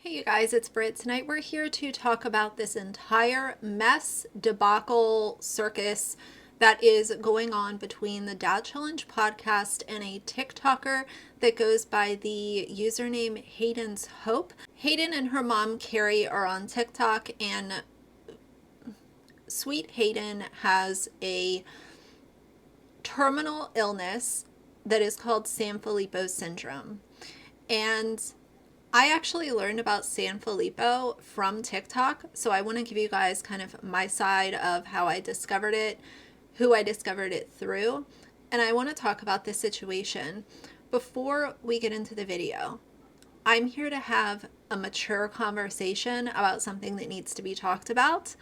Hey you guys, it's Britt. Tonight we're here to talk about this entire mess, debacle, circus that is going on between the Dad Challenge podcast and a TikToker that goes by the username Hayden's Hope. Hayden and her mom Carrie are on TikTok, and sweet Hayden has a terminal illness that is called Sanfilippo syndrome. And I actually learned about Sanfilippo from TikTok, so I want to give you guys kind of my side of how I discovered it, who I discovered it through, and I want to talk about this situation. Before we get into the video, I'm here to have a mature conversation about something that needs to be talked about.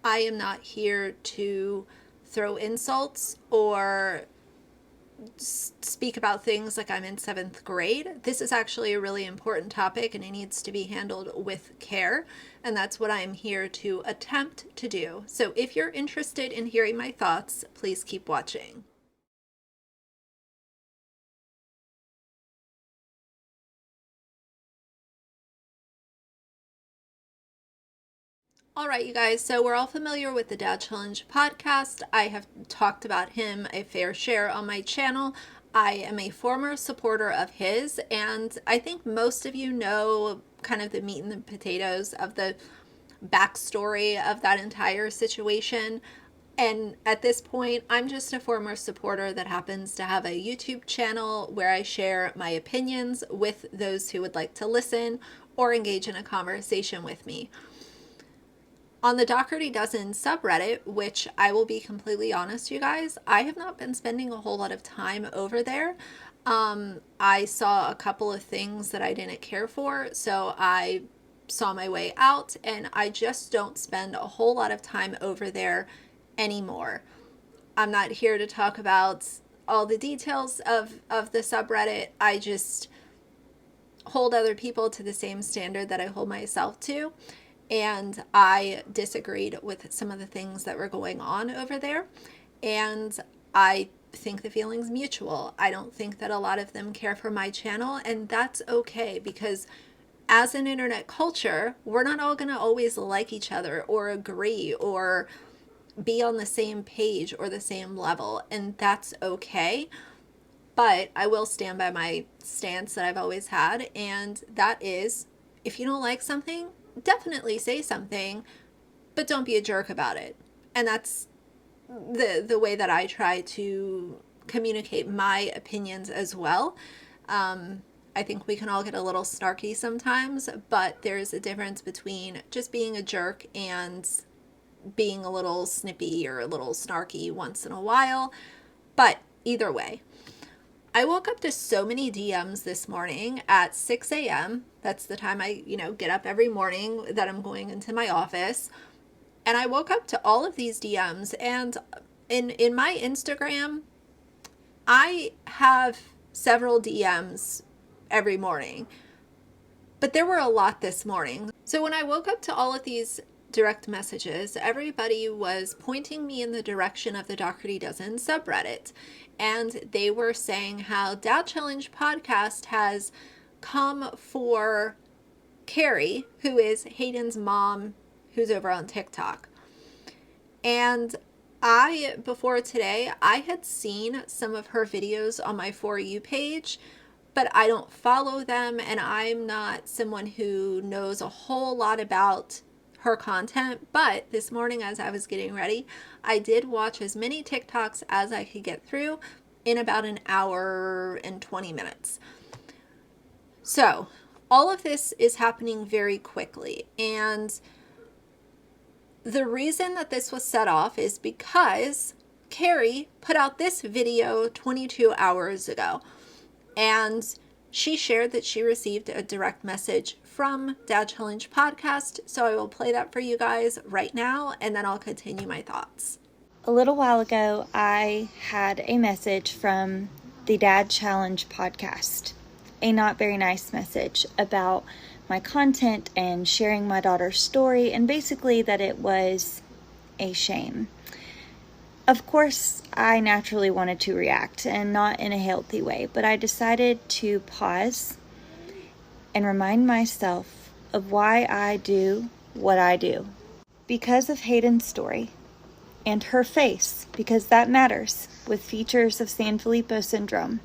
I am not here to throw insults or speak about things like I'm in 7th grade. This is actually a really important topic and it needs to be handled with care, and that's what I'm here to attempt to do. So if you're interested in hearing my thoughts, please keep watching. All right, you guys, so we're all familiar with the Dad Challenge podcast. I have talked about him a fair share on my channel. I am a former supporter of his, and I think most of you know kind of the meat and the potatoes of the backstory of that entire situation. And at this point, I'm just a former supporter that happens to have a YouTube channel where I share my opinions with those who would like to listen or engage in a conversation with me. On the Dougherty Dozen subreddit, which I will be completely honest, you guys, I have not been spending a whole lot of time over there. I saw a couple of things that I didn't care for, so I saw my way out, and I just don't spend a whole lot of time over there anymore. I'm not here to talk about all the details of the subreddit. I just hold other people to the same standard that I hold myself to. And I disagreed with some of the things that were going on over there. And I think the feeling's mutual. I don't think that a lot of them care for my channel, and that's okay, because as an internet culture, we're not all going to always like each other or agree or be on the same page or the same level, and that's okay. But I will stand by my stance that I've always had, and that is, if you don't like something, definitely say something, but don't be a jerk about it. And that's the way that I try to communicate my opinions as well. I think we can all get a little snarky sometimes, but there's a difference between just being a jerk and being a little snippy or a little snarky once in a while. But either way, I woke up to so many DMs this morning at 6 a.m. That's the time I, get up every morning that I'm going into my office. And I woke up to all of these DMs. And in my Instagram, I have several DMs every morning. But there were a lot this morning. So when I woke up to all of these direct messages, everybody was pointing me in the direction of the Dougherty Dozen subreddit. And they were saying how Dad Challenge podcast has come for Carrie, who is Hayden's mom, who's over on TikTok. And before today, I had seen some of her videos on my For You page, but I don't follow them, and I'm not someone who knows a whole lot about her content. But this morning, as I was getting ready, I did watch as many TikToks as I could get through in about an hour and 20 minutes. So all of this is happening very quickly. And the reason that this was set off is because Carrie put out this video 22 hours ago. And she shared that she received a direct message from Dad Challenge podcast. So I will play that for you guys right now, and then I'll continue my thoughts. A little while ago, I had a message from the Dad Challenge podcast, a not very nice message about my content and sharing my daughter's story, and basically that it was a shame. Of course, I naturally wanted to react, and not in a healthy way, but I decided to pause and remind myself of why I do what I do. Because of Hayden's story, and her face, because that matters, with features of Sanfilippo syndrome,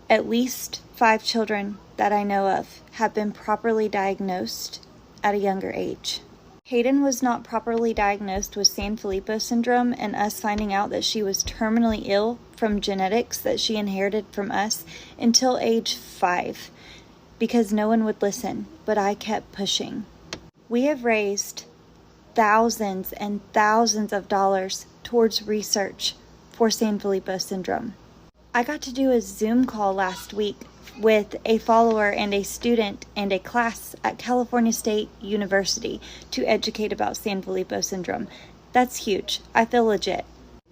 at least 5 children that I know of have been properly diagnosed at a younger age. Hayden was not properly diagnosed with Sanfilippo syndrome, and us finding out that she was terminally ill from genetics that she inherited from us until age 5, because no one would listen, but I kept pushing. We have raised thousands and thousands of dollars towards research for Sanfilippo syndrome. I got to do a Zoom call last week with a follower and a student and a class at California State University to educate about Sanfilippo syndrome. That's huge. I feel legit.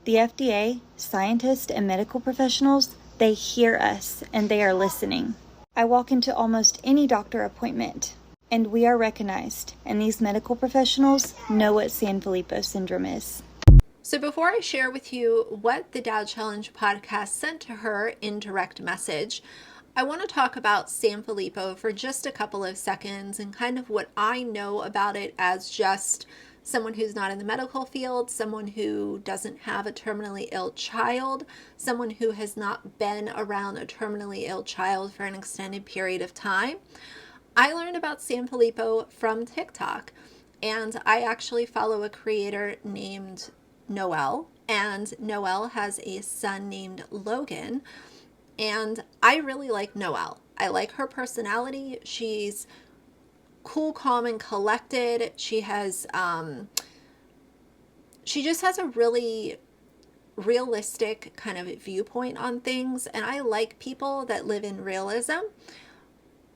The FDA, scientists, and medical professionals, they hear us and they are listening. I walk into almost any doctor appointment and we are recognized, and these medical professionals know what Sanfilippo syndrome is. So before I share with you what the Dad Challenge podcast sent to her in direct message, I want to talk about Sanfilippo for just a couple of seconds and kind of what I know about it as just someone who's not in the medical field, someone who doesn't have a terminally ill child, someone who has not been around a terminally ill child for an extended period of time. I learned about Sanfilippo from TikTok, and I actually follow a creator named Noelle, and Noelle has a son named Logan, and I really like Noelle. I like her personality. She's cool, calm, and collected. She just has a really realistic kind of viewpoint on things, and I like people that live in realism.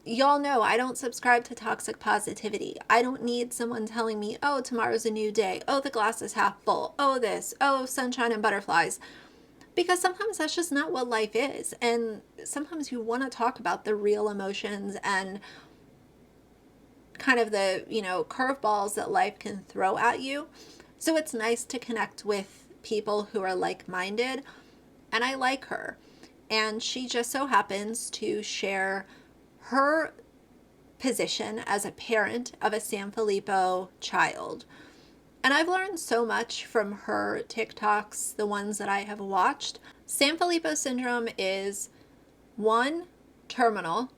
Y'all know I don't subscribe to toxic positivity. I don't need someone telling me, oh, tomorrow's a new day. Oh, the glass is half full. Oh, this. Oh, sunshine and butterflies. Because sometimes that's just not what life is. And sometimes you want to talk about the real emotions and kind of the, curveballs that life can throw at you. So it's nice to connect with people who are like-minded. And I like her. And she just so happens to share her position as a parent of a Sanfilippo child. And I've learned so much from her TikToks, the ones that I have watched. Sanfilippo syndrome is 1, terminal,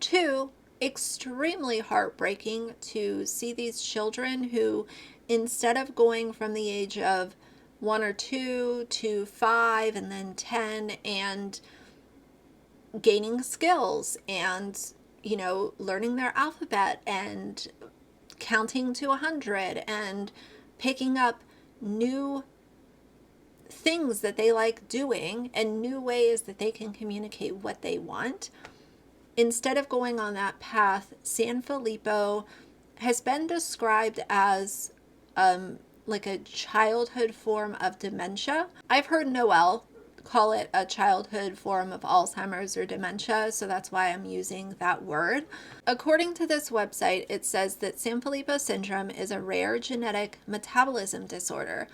2, extremely heartbreaking to see these children who, instead of going from the age of 1 or 2 to 5 and then 10 and gaining skills and, learning their alphabet and counting to 100 and picking up new things that they like doing and new ways that they can communicate what they want. Instead of going on that path, Sanfilippo has been described as like a childhood form of dementia. I've heard Noelle call it a childhood form of Alzheimer's or dementia, so that's why I'm using that word. According to this website, it says that Sanfilippo syndrome is a rare genetic metabolism disorder.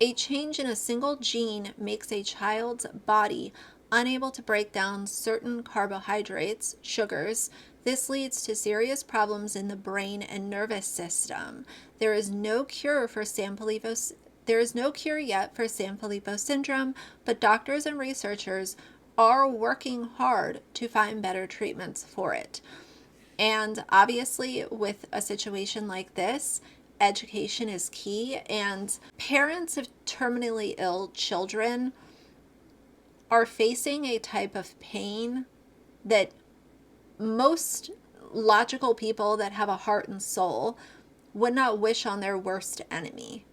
A change in a single gene makes a child's body unable to break down certain carbohydrates, sugars. This leads to serious problems in the brain and nervous system. There is no cure yet for Sanfilippo syndrome, but doctors and researchers are working hard to find better treatments for it. And obviously, with a situation like this, education is key, and parents of terminally ill children are facing a type of pain that most logical people that have a heart and soul would not wish on their worst enemy.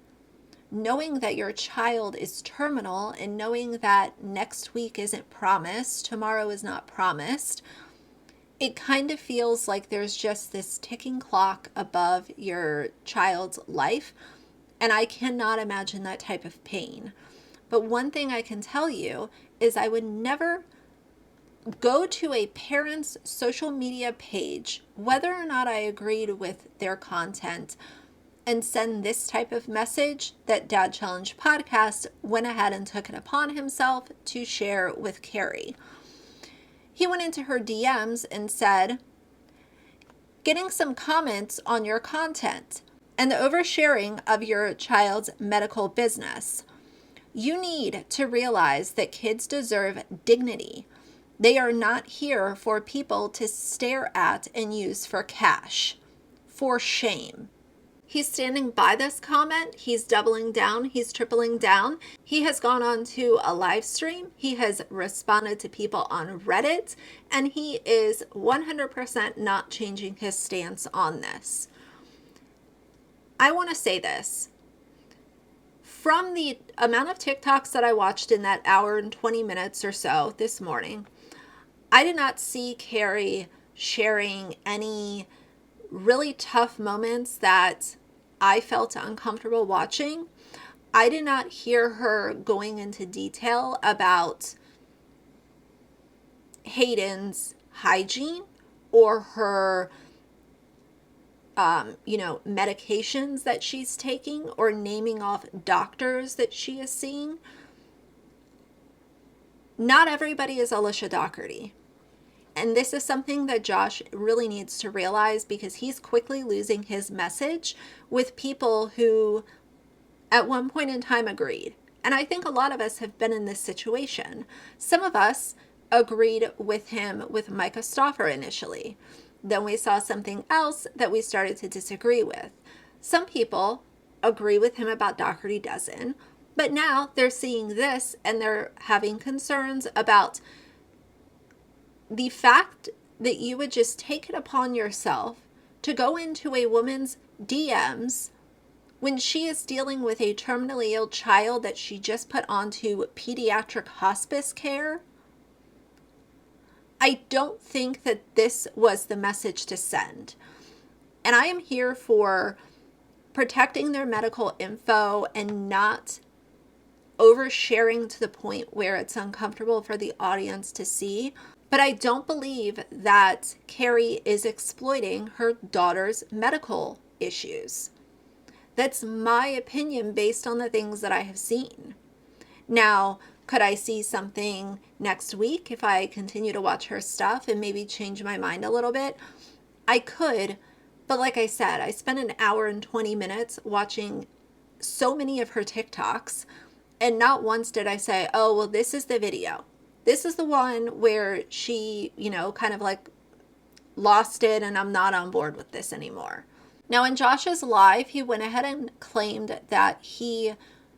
Knowing that your child is terminal and knowing that next week isn't promised, tomorrow is not promised, it kind of feels like there's just this ticking clock above your child's life, and I cannot imagine that type of pain. But one thing I can tell you is I would never go to a parent's social media page, whether or not I agreed with their content, and send this type of message that Dad Challenge Podcast went ahead and took it upon himself to share with Carrie. He went into her DMs and said, getting some comments on your content, and the oversharing of your child's medical business. You need to realize that kids deserve dignity. They are not here for people to stare at and use for cash. For shame. He's standing by this comment. He's doubling down. He's tripling down. He has gone on to a live stream. He has responded to people on Reddit, and he is 100% not changing his stance on this. I want to say this. From the amount of TikToks that I watched in that hour and 20 minutes or so this morning, I did not see Carrie sharing any really tough moments that I felt uncomfortable watching. I did not hear her going into detail about Hayden's hygiene or her medications that she's taking or naming off doctors that she is seeing. Not everybody is Alicia Dougherty. And this is something that Josh really needs to realize, because he's quickly losing his message with people who at one point in time agreed. And I think a lot of us have been in this situation. Some of us agreed with him with Micah Stauffer initially. Then we saw something else that we started to disagree with. Some people agree with him about Dougherty Dozen, but now they're seeing this and they're having concerns about the fact that you would just take it upon yourself to go into a woman's DMs when she is dealing with a terminally ill child that she just put onto pediatric hospice care. I don't think that this was the message to send. And I am here for protecting their medical info and not oversharing to the point where it's uncomfortable for the audience to see. But I don't believe that Carrie is exploiting her daughter's medical issues. That's my opinion based on the things that I have seen. Now, could I see something next week if I continue to watch her stuff and maybe change my mind a little bit? I could, but like I said, I spent an hour and 20 minutes watching so many of her TikToks, and not once did I say, oh, well, this is the video. This is the one where she, kind of like lost it and I'm not on board with this anymore. Now, in Josh's live, he went ahead and claimed that he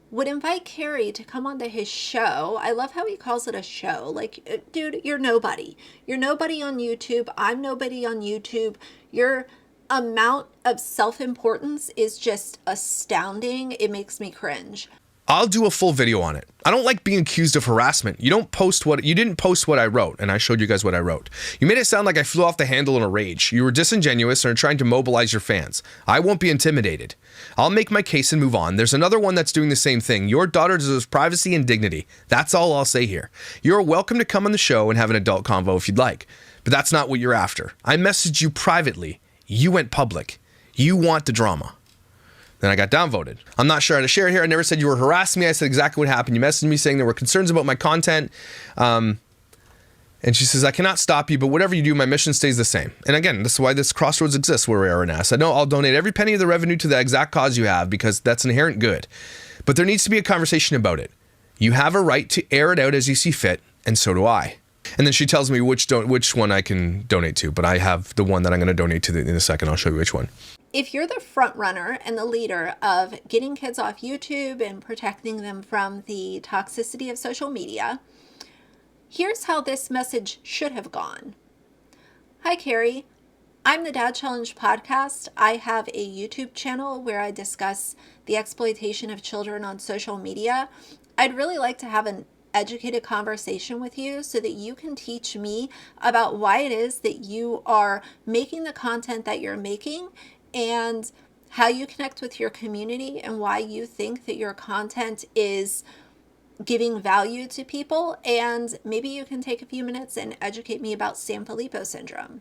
would invite Carrie to come onto his show. I love how he calls it a show. Like, dude, you're nobody. You're nobody on YouTube. I'm nobody on YouTube. Your amount of self-importance is just astounding. It makes me cringe. I'll do a full video on it. I don't like being accused of harassment. You didn't post what I wrote, and I showed you guys what I wrote. You made it sound like I flew off the handle in a rage. You were disingenuous and are trying to mobilize your fans. I won't be intimidated. I'll make my case and move on. There's another one that's doing the same thing. Your daughter deserves privacy and dignity. That's all I'll say here. You're welcome to come on the show and have an adult convo if you'd like, but that's not what you're after. I messaged you privately. You went public. You want the drama. Then I got downvoted. I'm not sure how to share it here. I never said you were harassing me. I said exactly what happened. You messaged me saying there were concerns about my content. And she says, I cannot stop you, but whatever you do, my mission stays the same. And again, this is why this crossroads exists where we are now. I said, no, I'll donate every penny of the revenue to the exact cause you have, because that's inherent good. But there needs to be a conversation about it. You have a right to air it out as you see fit, and so do I. And then she tells me which one I can donate to, but I have the one that I'm going to donate to in a second. I'll show you which one. If you're the front runner and the leader of getting kids off YouTube and protecting them from the toxicity of social media, here's how this message should have gone. Hi, Carrie. I'm the Dad Challenge podcast. I have a YouTube channel where I discuss the exploitation of children on social media. I'd really like to have an educated conversation with you so that you can teach me about why it is that you are making the content that you're making, and how you connect with your community, and why you think that your content is giving value to people. And maybe you can take a few minutes and educate me about Sanfilippo syndrome.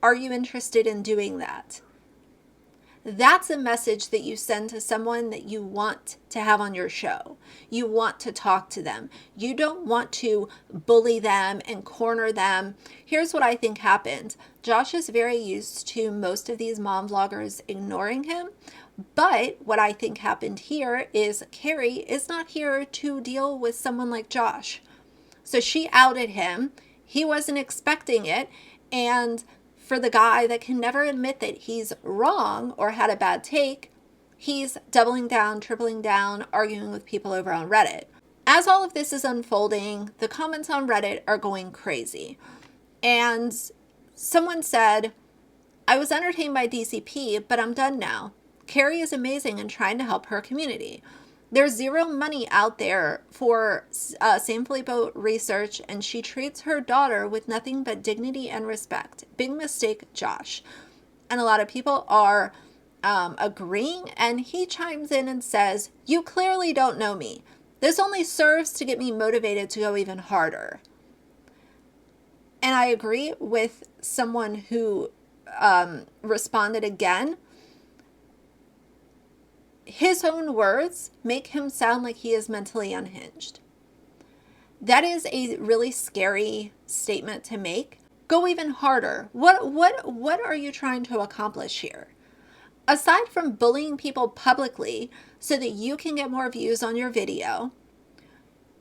Are you interested in doing that? That's a message that you send to someone that you want to have on your show. You want to talk to them. You don't want to bully them and corner them. Here's what I think happened. Josh is very used to most of these mom vloggers ignoring him. But what I think happened here is Carrie is not here to deal with someone like Josh. So she outed him. He wasn't expecting it. And for the guy that can never admit that he's wrong or had a bad take, he's doubling down, tripling down, arguing with people over on Reddit. As all of this is unfolding, the comments on Reddit are going crazy. And someone said, I was entertained by DCP, but I'm done now. Carrie is amazing and trying to help her community. There's zero money out there for San Filippo research, and she treats her daughter with nothing but dignity and respect. Big mistake, Josh. And a lot of people are agreeing, and he chimes in and says, you clearly don't know me. This only serves to get me motivated to go even harder. And I agree with someone who responded again. His own words make him sound like he is mentally unhinged. That is a really scary statement to make. Go even harder. What are you trying to accomplish here? Aside from bullying people publicly so that you can get more views on your video,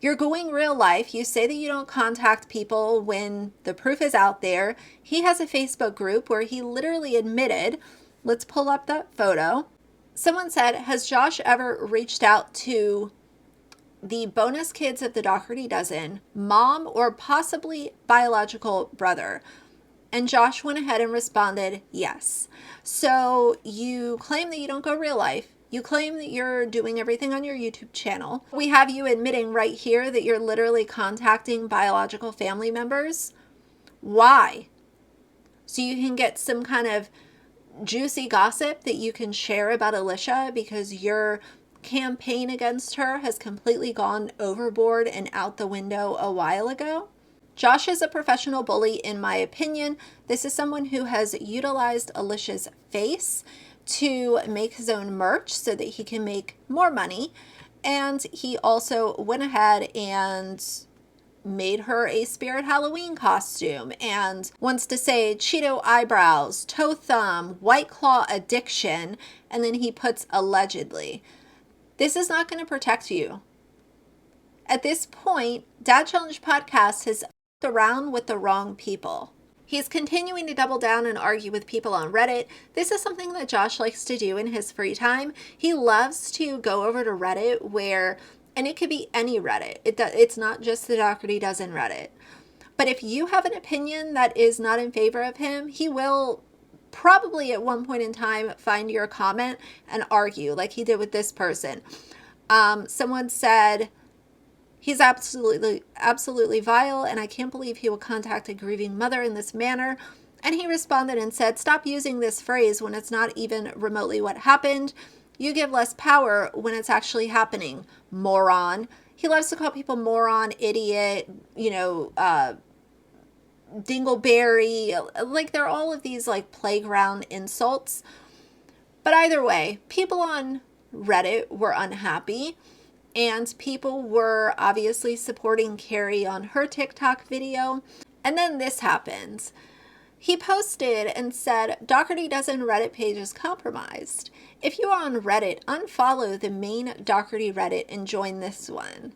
you're going real life. You say that you don't contact people when the proof is out there. He has a Facebook group where he literally admitted, let's pull up that photo. Someone said, has Josh ever reached out to the bonus kids of the Dougherty Dozen, mom or possibly biological brother? And Josh went ahead and responded, yes. So you claim that you don't go real life. You claim that you're doing everything on your YouTube channel. We have you admitting right here that you're literally contacting biological family members. Why? So you can get some kind of juicy gossip that you can share about Alicia because your campaign against her has completely gone overboard and out the window a while ago. Josh is a professional bully, in my opinion. This is someone who has utilized Alicia's face to make his own merch so that he can make more money. And he also went ahead and made her a Spirit Halloween costume and wants to say Cheeto eyebrows, toe thumb, White Claw addiction, and then he puts allegedly. This is not going to protect you. At this point, Dad Challenge Podcast has f***ed around with the wrong people. He's continuing to double down and argue with people on Reddit. This is something that Josh likes to do in his free time. He loves to go over to Reddit where, and it could be any Reddit. It's not just the Dougherty Dozen Reddit. But if you have an opinion that is not in favor of him, he will probably at one point in time find your comment and argue like he did with this person. Someone said, he's absolutely vile, and I can't believe he will contact a grieving mother in this manner. And he responded and said, stop using this phrase when it's not even remotely what happened. You give less power when it's actually happening, moron. He loves to call people moron, idiot, dingleberry. Like, they're all of these like playground insults. But either way, people on Reddit were unhappy. And people were obviously supporting Carrie on her TikTok video. And then this happens. He posted and said, Dougherty Dozen Reddit page is compromised. If you are on Reddit, unfollow the main Dougherty Reddit and join this one.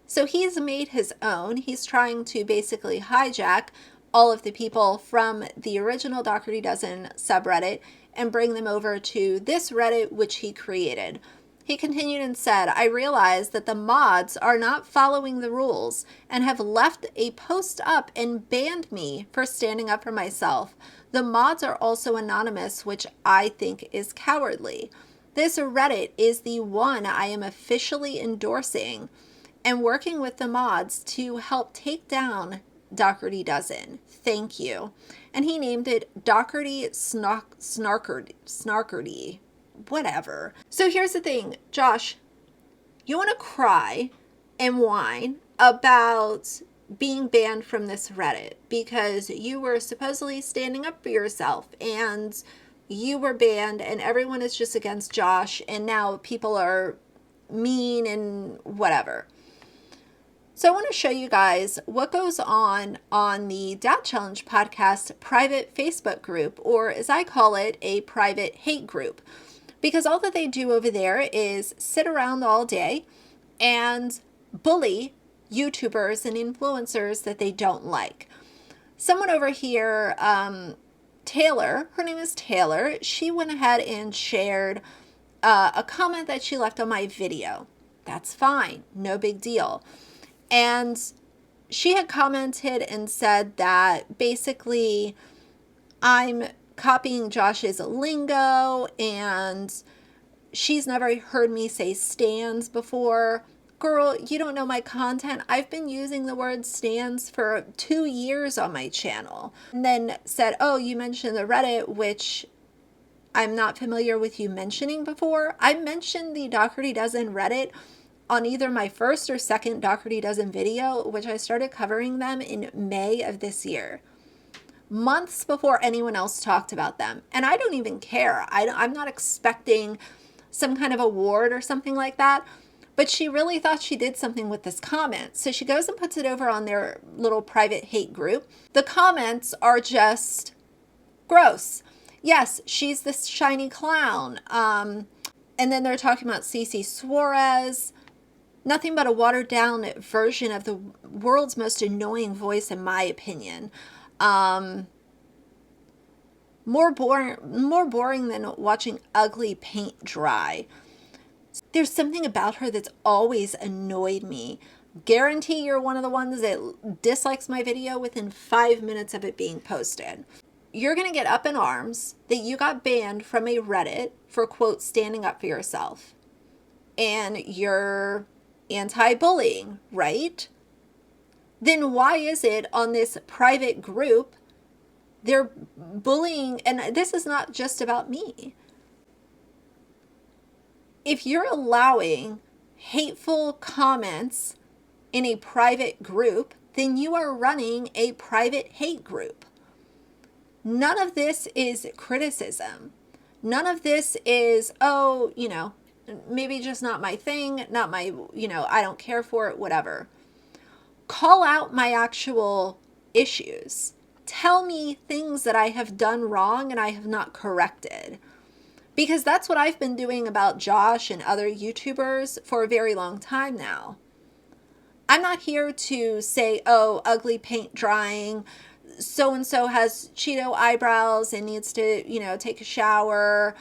So he's made his own. He's trying to basically hijack all of the people from the original Dougherty Dozen subreddit and bring them over to this Reddit, which he created. He continued and said, I realize that the mods are not following the rules and have left a post up and banned me for standing up for myself. The mods are also anonymous, which I think is cowardly. This Reddit is the one I am officially endorsing and working with the mods to help take down Dougherty Dozen. Thank you. And he named it Dougherty Snarkerty. Whatever. So here's the thing, Josh, you want to cry and whine about being banned from this Reddit because you were supposedly standing up for yourself and you were banned and everyone is just against Josh and now people are mean and whatever. So I want to show you guys what goes on the Dad Challenge podcast private Facebook group, or as I call it, a private hate group. Because all that they do over there is sit around all day and bully YouTubers and influencers that they don't like. Someone over here, Taylor, her name is Taylor, she went ahead and shared a comment that she left on my video. That's fine, no big deal. And she had commented and said that basically I'm copying Josh's lingo and she's never heard me say stands before. Girl, you don't know my content. I've been using the word stands for 2 years on my channel. And then said, oh, you mentioned the Reddit, which I'm not familiar with you mentioning before. I mentioned the Dougherty Dozen Reddit on either my first or second Dougherty Dozen video, which I started covering them in May of this year. Months before anyone else talked about them. And I don't even care. I'm not expecting some kind of award or something like that. But she really thought she did something with this comment. So she goes and puts it over on their little private hate group. The comments are just gross. Yes, she's this shiny clown. And then they're talking about Cece Suarez. Nothing but a watered down version of the world's most annoying voice, in my opinion. More boring than watching ugly paint dry. There's something about her that's always annoyed me. Guarantee you're one of the ones that dislikes my video within 5 minutes of it being posted. You're going to get up in arms that you got banned from a Reddit for, quote, standing up for yourself. And you're anti-bullying, right? Then why is it on this private group they're bullying? And this is not just about me. If you're allowing hateful comments in a private group, then you are running a private hate group. None of this is criticism. None of this is, oh, maybe just not my thing, not my, I don't care for it, whatever. Call out my actual issues. Tell me things that I have done wrong and I have not corrected. Because that's what I've been doing about Josh and other YouTubers for a very long time now. I'm not here to say, oh, ugly paint drying, so-and-so has Cheeto eyebrows and needs to, take a shower.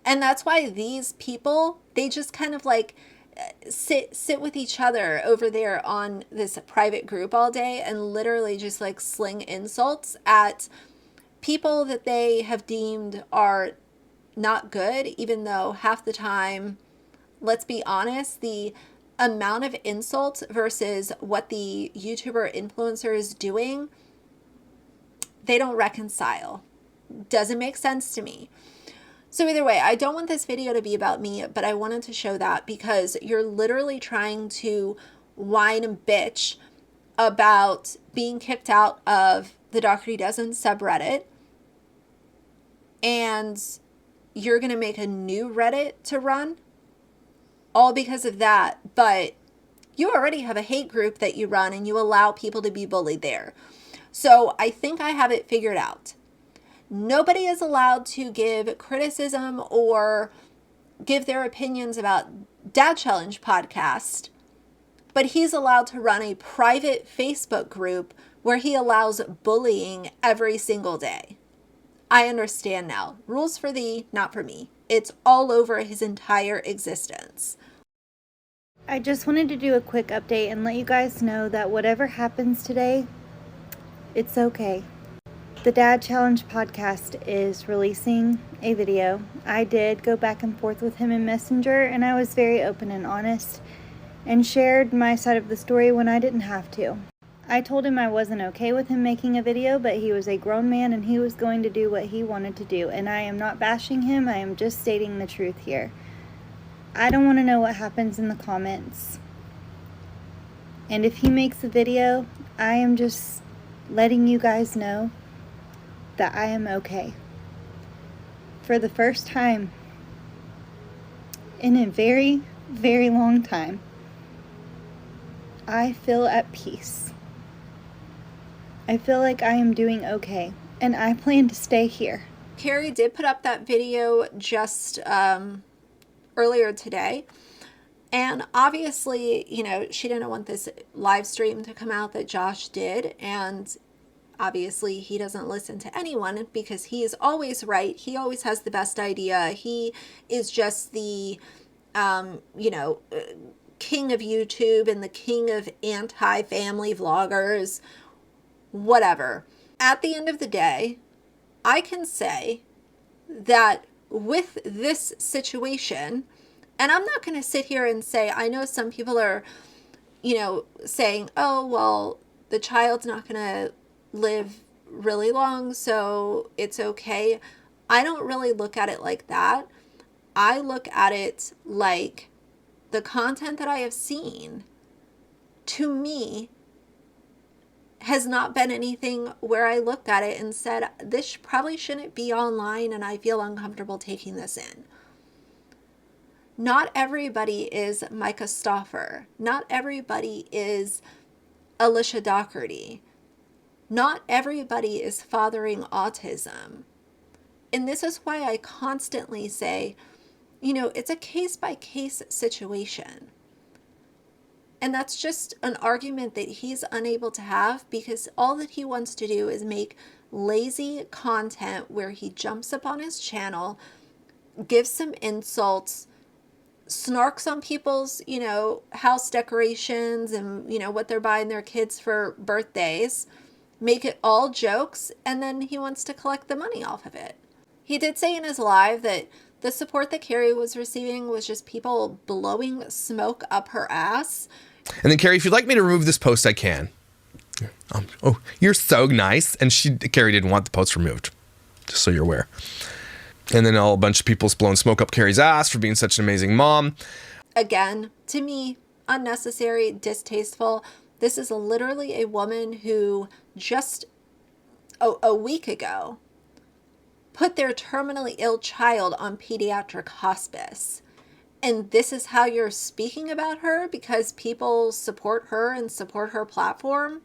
And that's why these people, they just kind of like sit with each other over there on this private group all day and literally just like sling insults at people that they have deemed are not good, even though half the time, let's be honest, the amount of insults versus what the YouTuber influencer is doing, they don't reconcile. Doesn't make sense to me. So either way, I don't want this video to be about me, but I wanted to show that because you're literally trying to whine and bitch about being kicked out of the Dougherty Dozen subreddit, and you're going to make a new Reddit to run all because of that. But you already have a hate group that you run and you allow people to be bullied there. So I think I have it figured out. Nobody is allowed to give criticism or give their opinions about Dad Challenge podcast, but he's allowed to run a private Facebook group where he allows bullying every single day. I understand now. Rules for thee, not for me. It's all over his entire existence. I just wanted to do a quick update and let you guys know that whatever happens today, it's okay. The Dad Challenge podcast is releasing a video. I did go back and forth with him in Messenger, and I was very open and honest and shared my side of the story when I didn't have to. I told him I wasn't okay with him making a video, but he was a grown man and he was going to do what he wanted to do. And I am not bashing him, I am just stating the truth here. I don't want to know what happens in the comments. And if he makes a video, I am just letting you guys know that I am okay. For the first time in a very, very long time, I feel at peace. I feel like I am doing okay, and I plan to stay here. Carrie did put up that video just earlier today. And obviously, you know, she didn't want this live stream to come out that Josh did. And obviously, he doesn't listen to anyone because he is always right. He always has the best idea. He is just the, king of YouTube and the king of anti-family vloggers, whatever. At the end of the day, I can say that with this situation, and I'm not going to sit here and say, I know some people are, saying, oh, well, the child's not going to live really long, so it's okay. I don't really look at it like that. I look at it like the content that I have seen, to me, has not been anything where I looked at it and said, this probably shouldn't be online and I feel uncomfortable taking this in. Not everybody is Micah Stauffer. Not everybody is Alicia Dougherty. Not everybody is fathering autism. And this is why I constantly say, it's a case-by-case situation. And that's just an argument that he's unable to have because all that he wants to do is make lazy content where he jumps up on his channel, gives some insults, snarks on people's, house decorations and, what they're buying their kids for birthdays, make it all jokes, and then he wants to collect the money off of it. He did say in his live that the support that Carrie was receiving was just people blowing smoke up her ass. And then, Carrie, if you'd like me to remove this post, I can. Oh, you're so nice. And Carrie didn't want the post removed, just so you're aware. And then a bunch of people's blowing smoke up Carrie's ass for being such an amazing mom. Again, to me, unnecessary, distasteful. This is literally a woman who just a week ago put their terminally ill child on pediatric hospice. And this is how you're speaking about her because people support her and support her platform.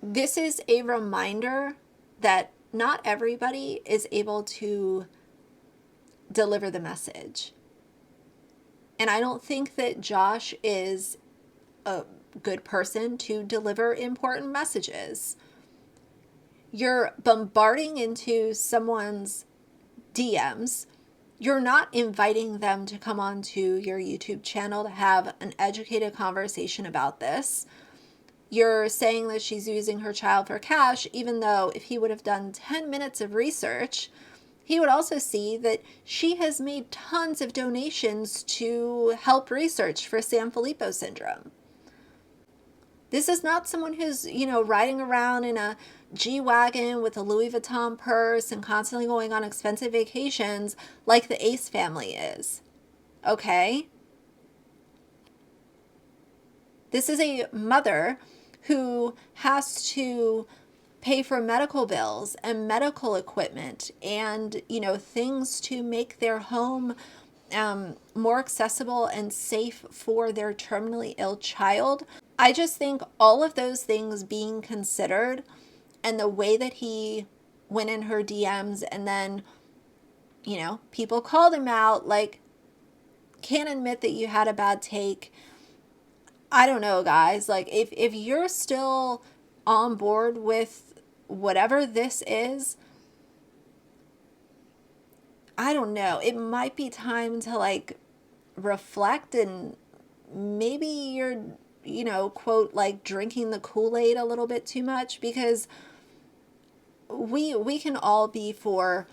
This is a reminder that not everybody is able to deliver the message. And I don't think that Josh is a good person to deliver important messages. You're bombarding into someone's DMs. You're not inviting them to come onto your YouTube channel to have an educated conversation about this. You're saying that she's using her child for cash, even though if he would have done 10 minutes of research, he would also see that she has made tons of donations to help research for Sanfilippo syndrome. This is not someone who's, riding around in a G-Wagon with a Louis Vuitton purse and constantly going on expensive vacations like the Ace family is. Okay? This is a mother who has to pay for medical bills and medical equipment and, things to make their home more accessible and safe for their terminally ill child. I just think all of those things being considered and the way that he went in her DMs and then, people called him out, like, can't admit that you had a bad take. I don't know, guys. Like, if you're still on board with whatever this is, I don't know. It might be time to, reflect and maybe you're, quote, drinking the Kool-Aid a little bit too much because we can all be for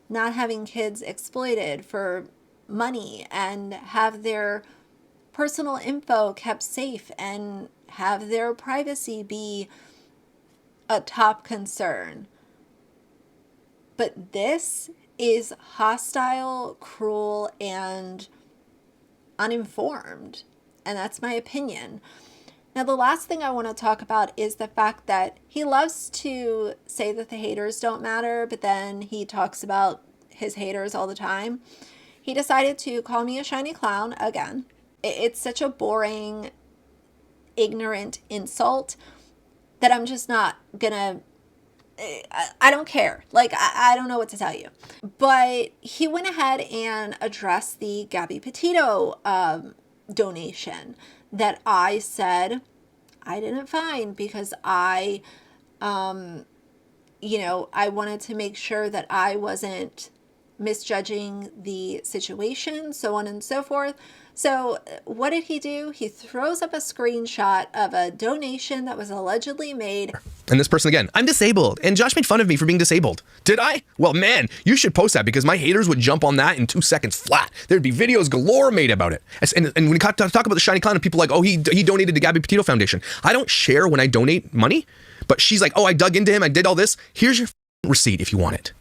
not having kids exploited for money and have their personal info kept safe and have their privacy be a top concern. But this is hostile, cruel, and uninformed. And that's my opinion. Now, the last thing I want to talk about is the fact that he loves to say that the haters don't matter, but then he talks about his haters all the time. He decided to call me a shiny clown again. It's such a boring, ignorant insult that I'm just not gonna, I don't care. Like, I don't know what to tell you. But he went ahead and addressed the Gabby Petito donation that I said I didn't find because I wanted to make sure that I wasn't misjudging the situation, so on and so forth. So what did he do? He throws up a screenshot of a donation that was allegedly made. And this person again, I'm disabled, and Josh made fun of me for being disabled. Did I? Well, man, you should post that because my haters would jump on that in 2 seconds flat. There'd be videos galore made about it. And when we talk about the shiny clown, and people are like, oh, he donated to Gabby Petito Foundation. I don't share when I donate money, but she's like, oh, I dug into him, I did all this. Here's your receipt if you want it.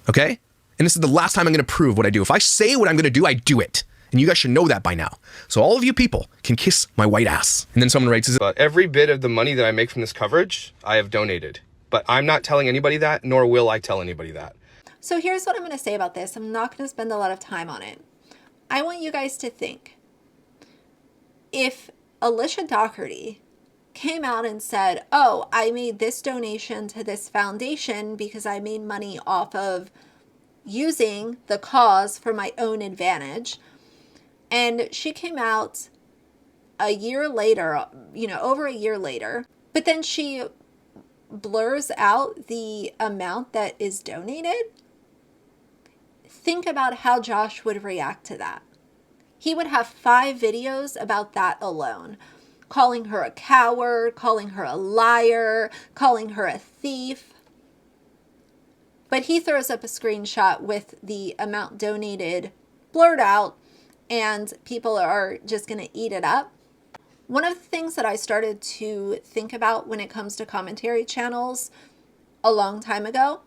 Okay? And this is the last time I'm going to prove what I do. If I say what I'm going to do, I do it. And you guys should know that by now. So all of you people can kiss my white ass. And then someone writes, but every bit of the money that I make from this coverage, I have donated. But I'm not telling anybody that, nor will I tell anybody that. So here's what I'm going to say about this. I'm not going to spend a lot of time on it. I want you guys to think. If Alicia Dougherty came out and said, oh, I made this donation to this foundation because I made money off of using the cause for my own advantage, and she came out a year later, over a year later, but then she blurs out the amount that is donated, think about how Josh would react to that. He would have 5 videos about that alone, calling her a coward, calling her a liar, calling her a thief. But he throws up a screenshot with the amount donated blurred out, and people are just going to eat it up. One of the things that I started to think about when it comes to commentary channels a long time ago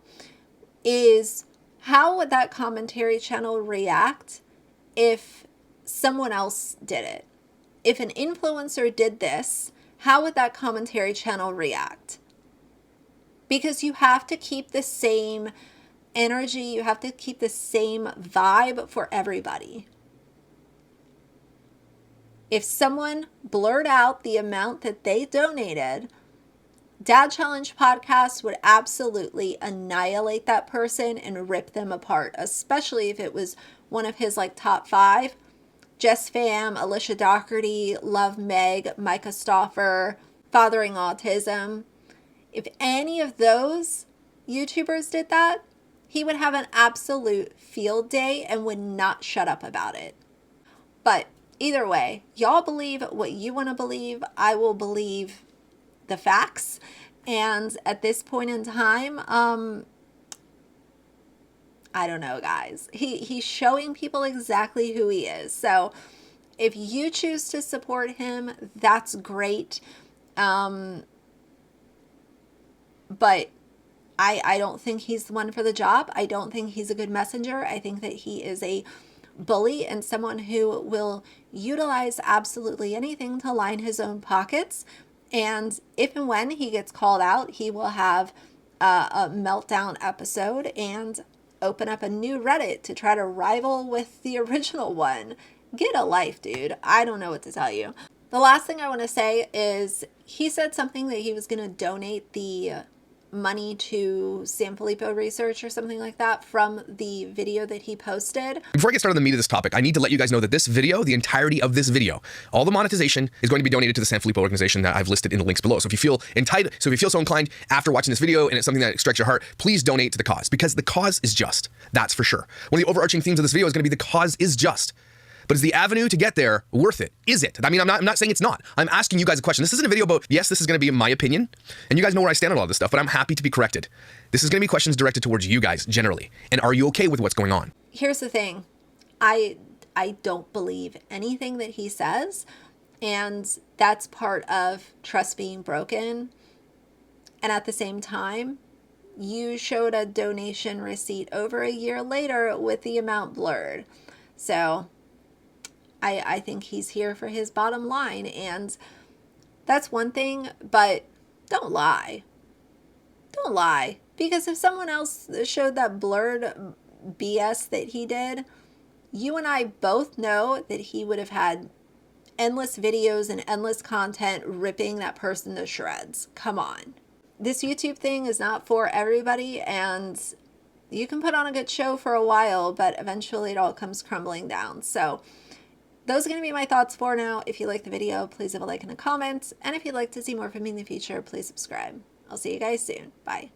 is how would that commentary channel react if someone else did it? If an influencer did this, how would that commentary channel react? Because you have to keep the same energy, you have to keep the same vibe for everybody. If someone blurred out the amount that they donated, Dad Challenge Podcast would absolutely annihilate that person and rip them apart, especially if it was one of his top 5. Jess Pham, Alicia Dougherty, Love Meg, Micah Stauffer, Fathering Autism. If any of those YouTubers did that, he would have an absolute field day and would not shut up about it. But either way, y'all believe what you want to believe. I will believe the facts. And at this point in time, I don't know, guys. He's showing people exactly who he is. So if you choose to support him, that's great. But I don't think he's the one for the job. I don't think he's a good messenger. I think that he is a bully and someone who will utilize absolutely anything to line his own pockets. And if and when he gets called out, he will have a meltdown episode and open up a new Reddit to try to rival with the original one. Get a life, dude. I don't know what to tell you. The last thing I want to say is he said something that he was going to donate the money to San Filippo Research or something like that from the video that he posted. Before I get started on the meat of this topic, I need to let you guys know that this video, the entirety of this video, all the monetization is going to be donated to the San Filippo organization that I've listed in the links below. So if you feel so inclined after watching this video and it's something that strikes your heart, please donate to the cause, because the cause is just. That's for sure. One of the overarching themes of this video is going to be the cause is just. But is the avenue to get there worth it? Is it? I mean, I'm not saying it's not. I'm asking you guys a question. This isn't a video about, yes, this is going to be my opinion, and you guys know where I stand on all this stuff, but I'm happy to be corrected. This is going to be questions directed towards you guys generally. And are you okay with what's going on? Here's the thing. I don't believe anything that he says, and that's part of trust being broken. And at the same time, you showed a donation receipt over a year later with the amount blurred. So I think he's here for his bottom line, and That's one thing, but don't lie. Don't lie. Because if someone else showed that blurred BS that he did, you and I both know that he would have had endless videos and endless content ripping that person to shreds. Come on. This YouTube thing is not for everybody, and you can put on a good show for a while, but eventually it all comes crumbling down. So those are going to be my thoughts for now. If you like the video, please leave a like and a comment. And if you'd like to see more from me in the future, please subscribe. I'll see you guys soon. Bye.